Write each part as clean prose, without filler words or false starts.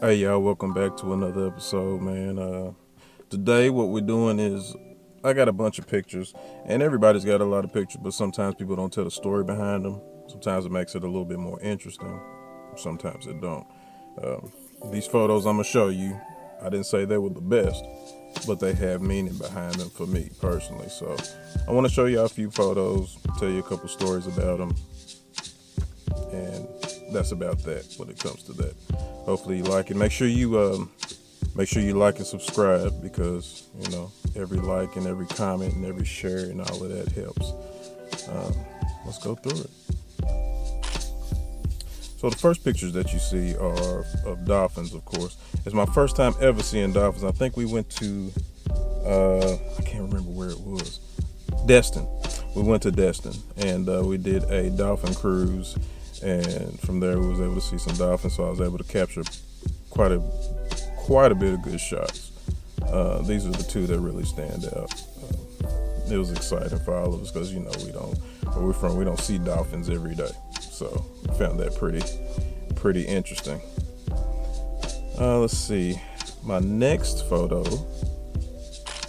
Hey y'all, welcome back to another episode, man. Today what we're doing is I got a bunch of pictures, and everybody's got a lot of pictures, but sometimes people don't tell the story behind them. Sometimes it makes it a little bit more interesting. Sometimes it don't. Um, these photos I'm gonna show you, I didn't say they were the best, but they have meaning behind them for me personally. So I want to show you a few photos, tell you a couple stories about them, and that's about that when it comes to that. Hopefully you like it. Make sure you like and subscribe, because every like and every comment and every share and all of that helps. Let's go through it. So the first pictures that you see are of dolphins, of course. It's my first time ever seeing dolphins. I think we went to I can't remember where it was. Destin. We went to Destin, and we did a dolphin cruise, and from there we was able to see some dolphins. So I was able to capture quite a bit of good shots. These are the two that really stand out. It was exciting for all of us because where we're from, we don't see dolphins every day, so I found that pretty interesting. Let's see. My next photo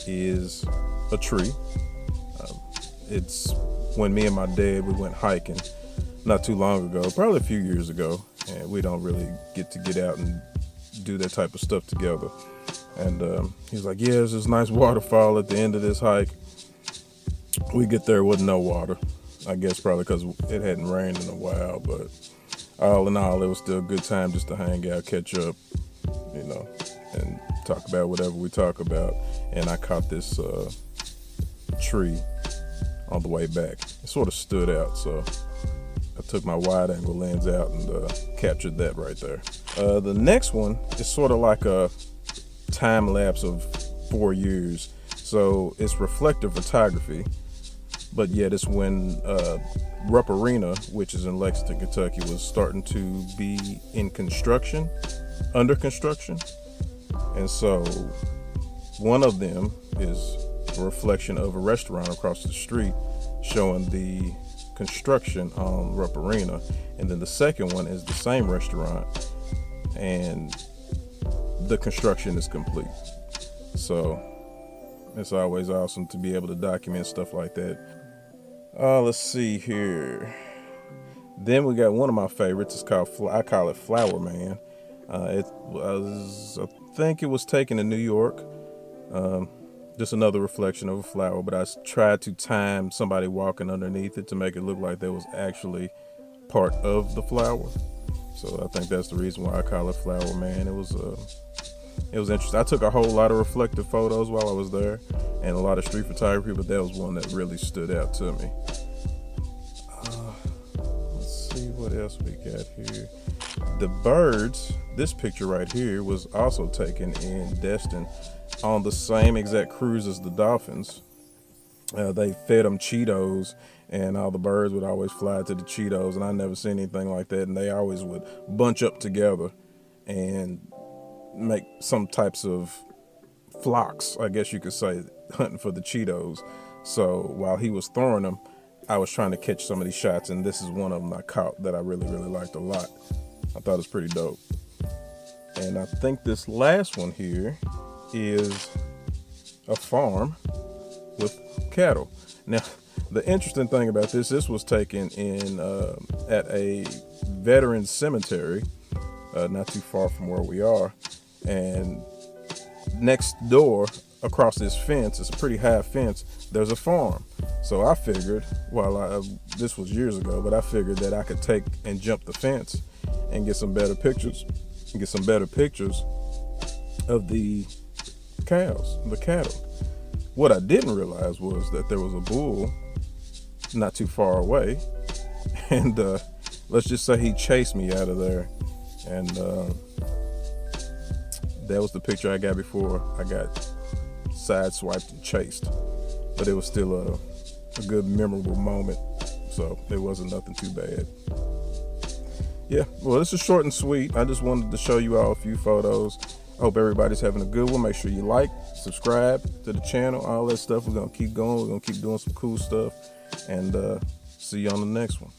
is a tree. It's when me and my dad, we went hiking not too long ago, probably a few years ago, and we don't really get out and do that type of stuff together. And he's like, yeah, there's this nice waterfall at the end of this hike. We get there with no water. I guess probably because it hadn't rained in a while, but all in all, it was still a good time just to hang out, catch up, and talk about whatever we talk about. And I caught this tree on the way back. It sort of stood out, so I took my wide angle lens out and captured that right there. The next one is sort of like a time lapse of 4 years. So it's reflective photography, but yet it's when Rupp Arena, which is in Lexington, Kentucky, was starting to be under construction. And so one of them is a reflection of a restaurant across the street showing the construction on Rupp Arena, and then the second one is the same restaurant and the construction is complete. So it's always awesome to be able to document stuff like that. Let's see here. Then we got one of my favorites. It's called I call it Flower Man. I think it was taken in New York. Just another reflection of a flower, but I tried to time somebody walking underneath it to make it look like that was actually part of the flower. So I think that's the reason why I call it Flower Man. It was interesting. I took a whole lot of reflective photos while I was there, and a lot of street photography, but that was one that really stood out to me. Let's see what else we got here. The birds. This picture right here was also taken in Destin on the same exact cruise as the dolphins. They fed them Cheetos, and all the birds would always fly to the Cheetos, and I never seen anything like that. And they always would bunch up together and make some types of flocks, I guess you could say, hunting for the Cheetos. So while he was throwing them, I was trying to catch some of these shots, and this is one of them I caught that I really liked a lot. I thought it was pretty dope. And I think this last one here is a farm with cattle. Now, the interesting thing about this was taken in at a veteran cemetery, not too far from where we are. And next door, across this fence, it's a pretty high fence, there's a farm. So I figured, this was years ago, but I figured that I could take and jump the fence and get some better pictures of the cows, the cattle. What I didn't realize was that there was a bull not too far away, and let's just say he chased me out of there, and that was the picture I got before I got sideswiped and chased. But it was still a good, memorable moment, so it wasn't nothing too bad. Yeah, well, this is short and sweet. I just wanted to show you all a few photos. I hope everybody's having a good one. Make sure you like, subscribe to the channel, all that stuff. We're going to keep going. We're going to keep doing some cool stuff. And see you on the next one.